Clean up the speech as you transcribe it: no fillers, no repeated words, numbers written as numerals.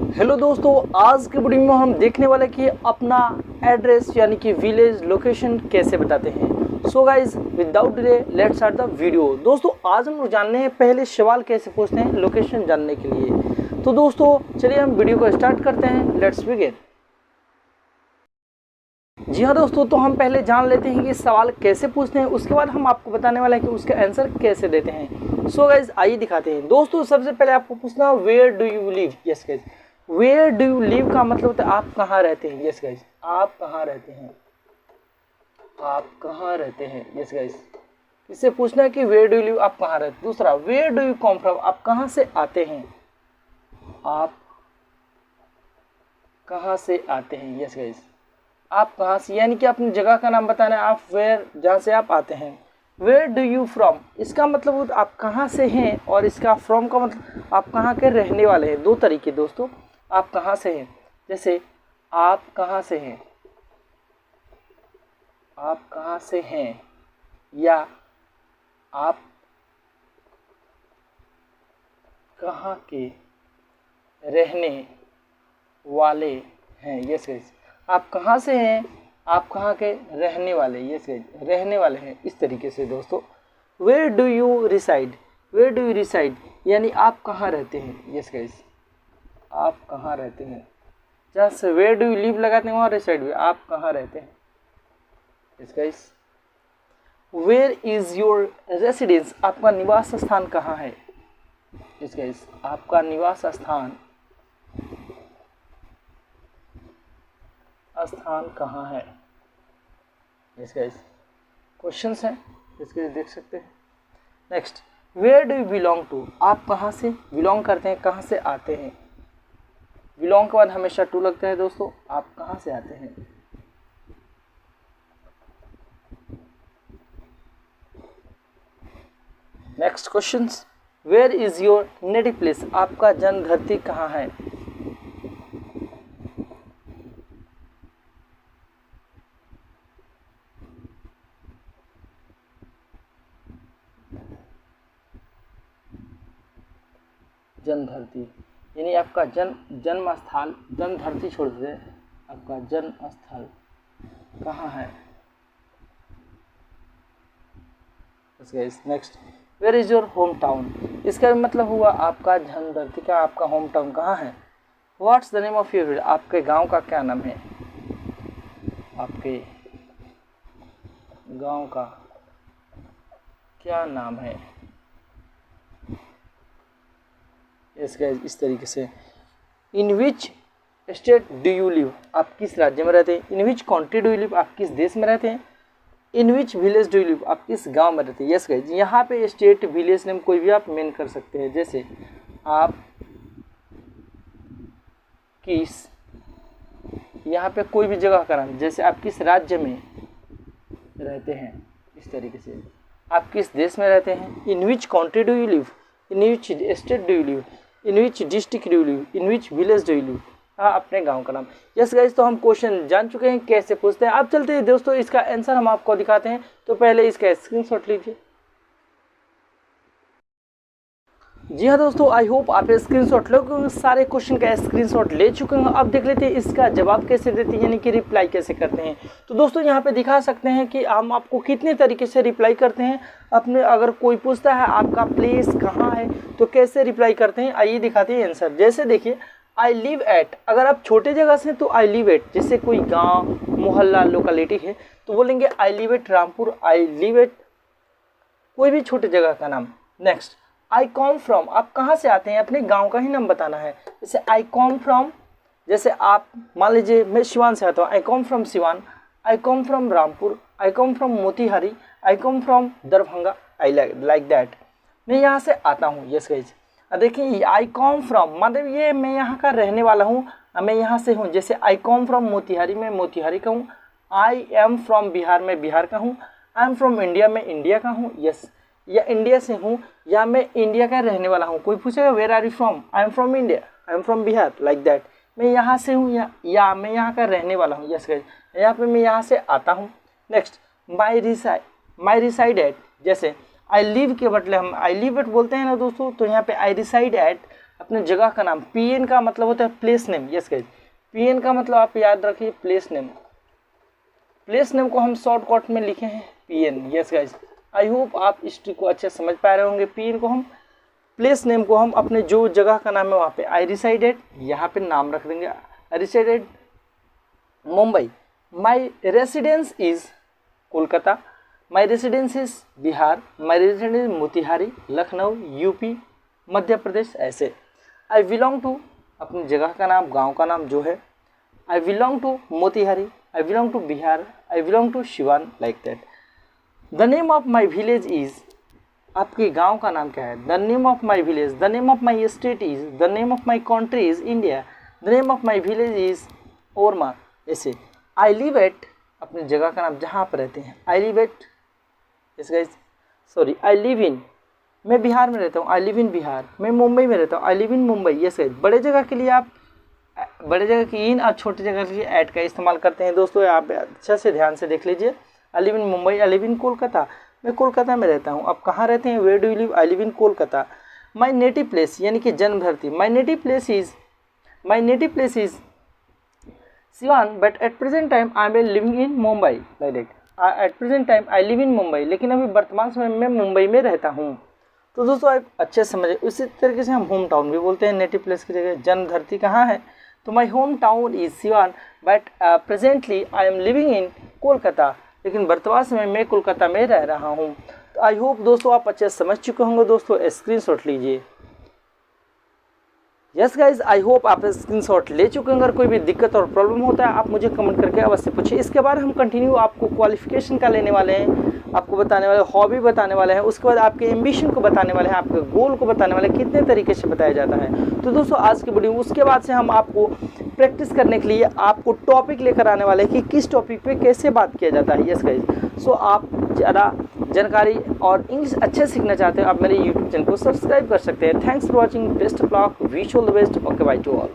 Hello दोस्तों, आज की वीडियो में हम देखने वाले कि अपना एड्रेस यानी कि विलेज लोकेशन कैसे बताते हैं। So guys without delay let's start the video. दोस्तों आज हम लोग जानने हैं पहले सवाल कैसे पूछते हैं लोकेशन जानने के लिए। तो दोस्तों चलिए हम वीडियो को स्टार्ट करते हैं। Let's begin. जी हाँ दोस्तों, तो हम पहले जान लेते हैं कि सवाल कैसे पूछते हैं, उसके बाद हम आपको बताने वाले हैं कि उसका आंसर कैसे देते हैं। सो गाइज आइए दिखाते हैं। दोस्तों सबसे पहले आपको पूछना where do you live. Yes guys, where do you live का मतलब होता है आप कहाँ रहते हैं। यस गाइज, आप कहाँ रहते हैं, आप कहाँ रहते हैं। यस गाइज, इससे पूछना है कि वेयर डू यू लिव, आप कहाँ रहते हैं। दूसरा where do you come from, आप कहाँ से आते हैं, आप कहाँ से आते हैं। यस गाइज, आप कहाँ से यानी कि अपनी जगह का नाम बताना है, आप वेयर जहाँ से आप आते हैं। वेयर डू यू फ्रॉम, इसका मतलब आप कहाँ से हैं, और इसका फ्रॉम का मतलब आप कहाँ के रहने वाले हैं। दो तरीके दोस्तों, आप कहाँ से हैं, जैसे आप कहाँ से हैं, आप कहाँ से हैं, या आप कहाँ के रहने वाले हैं। यस गाइस, आप कहाँ से हैं, आप कहाँ के रहने वाले। यस गाइस, रहने वाले हैं। इस तरीके से दोस्तों where do you reside, where do you reside यानी आप कहाँ रहते हैं। यस गाइस, आप कहाँ रहते हैं। जहाँ से वेयर डू यू लिव लगाते हैं वहाँ रिसाइड भी, आप कहाँ रहते हैं। Yes guys, where is your residence, आपका निवास स्थान कहाँ है। यस गाइस, आपका निवास स्थान कहाँ है। यस गाइस, क्वेश्चंस हैं इसके लिए देख सकते हैं। Next where do you belong to, आप कहाँ से बिलोंग करते हैं, कहाँ से आते हैं। बिलोंग के बाद हमेशा टू लगता है दोस्तों, आप कहाँ से आते हैं। Next questions where is your native place, आपका जन्म धरती कहाँ है। जन्म धरती यानी आपका जन्म स्थल, जन्म धरती छोड़ दे, आपका जन्म स्थल कहाँ है। Next where is your home town, इसका मतलब हुआ आपका जन्म धरती का आपका होम टाउन कहाँ है। What's the name of your village, आपके गांव का क्या नाम है, आपके गांव का क्या नाम है। इस तरीके से in which state do you live, आप किस राज्य में रहते हैं। In which country do you live, आप किस देश में रहते हैं। In which village do you live, आप किस गांव में रहते हैं। यस गाइस, यहाँ पे स्टेट विलेज नेम कोई भी आप मेन कर सकते हैं, जैसे आप किस, यहाँ पे कोई भी जगह का नाम, जैसे आप किस राज्य में रहते हैं। इस तरीके से आप किस देश में रहते हैं। In which country do you live, in which state do you live, in which district do you live, in which village do you live, अपने गांव का नाम। यस गाइस, तो हम क्वेश्चन जान चुके हैं कैसे पूछते हैं। अब चलते हैं दोस्तों, इसका आंसर हम आपको दिखाते हैं। तो पहले इसका स्क्रीनशॉट लीजिए। जी हाँ दोस्तों, आई होप आप स्क्रीनशॉट लोगे, सारे क्वेश्चन का स्क्रीनशॉट ले चुके हैं। अब देख लेते हैं इसका जवाब कैसे देते हैं, यानी कि रिप्लाई कैसे करते हैं। तो दोस्तों यहाँ पे दिखा सकते हैं कि हम आपको कितने तरीके से रिप्लाई करते हैं अपने, अगर कोई पूछता है आपका प्लेस कहाँ है तो कैसे रिप्लाई करते हैं, आइए दिखाते हैं आंसर। जैसे देखिए आई लिव एट, अगर आप छोटे जगह से तो आई लिव एट, जैसे कोई गाँव मोहल्ला लोकेलिटी है तो बोलेंगे I live at Rampur, I live at कोई भी छोटे जगह का नाम। नेक्स्ट आई कॉम फ्रॉम, आप कहाँ से आते हैं, अपने गांव का ही नाम बताना है। जैसे आई कॉम फ्रॉम, जैसे आप मान लीजिए मैं सिवान से आता हूँ, I com from Siwan, I com from Rampur, I com from Motihari, I com from Darbhanga, I like that, मैं यहाँ से आता हूँ। यस गाइज, देखिए आई कॉम फ्रॉम मतलब ये मैं यहाँ का रहने वाला हूँ, मैं यहाँ से हूँ। जैसे आई कॉम फ्रॉम मोतिहारी, मैं मोतिहारी का हूँ। आई एम फ्रॉम बिहार, मैं बिहार का हूँ। आई एम फ्रॉम इंडिया, मैं इंडिया का हूँ। यस, या इंडिया से हूँ, या मैं इंडिया का रहने वाला हूँ। कोई पूछेगा where are you from, I am from India, I am from Bihar, like that, मैं यहाँ से हूँ या मैं यहाँ का रहने वाला हूँ। यस गाइस, यहाँ पे मैं यहाँ से आता हूँ। नेक्स्ट माई रिसाइड एट, जैसे आई लिव के बदले हम आई लिव एट बोलते हैं ना दोस्तों, तो यहाँ पे आई रिसाइड एट अपने जगह का नाम। पीएन का मतलब होता है place name. Yes guys, PN का मतलब आप याद रखिए प्लेस नेम। प्लेस नेम को हम शॉर्टकट में लिखे हैं PN. Yes guys, I hope आप इस ट्रिक को अच्छे समझ पा रहे होंगे। पीएन को हम, प्लेस नेम को हम अपने जो जगह का नाम है वहाँ पे आई रिसाइडेड, यहाँ पे नाम रख देंगे I resided Mumbai, my residence is Kolkata, my residence is Bihar, my residence Motihari, Lucknow, UP, Madhya Pradesh. ऐसे आई बिलोंग टू, अपनी जगह का नाम, गांव का नाम जो है, I belong to Motihari, I belong to Bihar, I belong to Siwan, like that. The name of my village is, आपके गांव का नाम क्या है? The name of my village, the name of my state is, the name of my country is India, the name of my village is Orma. ऐसे I live at, अपनी जगह का नाम जहाँ पर रहते हैं, I live at, sorry I live इन, मैं बिहार में रहता हूँ, आई लिव इन बिहार, मैं मुंबई में रहता हूँ, आई live in Mumbai. Yes guys, बड़े जगह के लिए आप बड़े जगह की इन और छोटी जगह के लिए ऐट का इस्तेमाल करते हैं। दोस्तों आप अच्छा से ध्यान से देख लीजिए। I live in Mumbai, I live in Kolkata, मैं कोलकाता में रहता हूँ। आप कहाँ रहते हैं? Where do you live? I live in Kolkata. My native place यानी कि जन्म धरती, my native place is Siwan, but at present time I am living in Mumbai, like that. At present time I live in Mumbai, लेकिन अभी वर्तमान समय में मुंबई में रहता हूँ। तो दोस्तों आप अच्छे से समझे। उसी तरीके से हम होम टाउन भी बोलते हैं, नेटिव प्लेस की जगह जन्म धरती कहाँ है? तो my home town is Siwan, but presently I am living इन कोलकाता, लेकिन वर्तमान समय में कोलकाता में रह रहा हूँ। तो आई होप दोस्तों आप अच्छे समझ चुके होंगे। दोस्तों स्क्रीनशॉट लीजिए। यस गाइज, आई होप आप स्क्रीनशॉट ले चुके हैं। अगर कोई भी दिक्कत और प्रॉब्लम होता है आप मुझे कमेंट करके अवश्य पूछिए। इसके बाद हम कंटिन्यू आपको क्वालिफिकेशन का लेने वाले हैं, आपको बताने वाले, हॉबी बताने वाले हैं, उसके बाद आपके एम्बिशन को बताने वाले हैं, आपके गोल को बताने वाले हैं, कितने तरीके से बताया जाता है। तो दोस्तों आज की वीडियो, उसके बाद से हम आपको प्रैक्टिस करने के लिए आपको टॉपिक लेकर आने वाले हैं कि किस टॉपिक पे कैसे बात किया जाता है। यस गाइज, सो आप ज़्यादा जानकारी और इंग्लिश अच्छे सीखना चाहते हैं आप मेरे यूट्यूब चैनल को सब्सक्राइब कर सकते हैं। Thanks for watching, best of luck, wish all the best, okay by two all.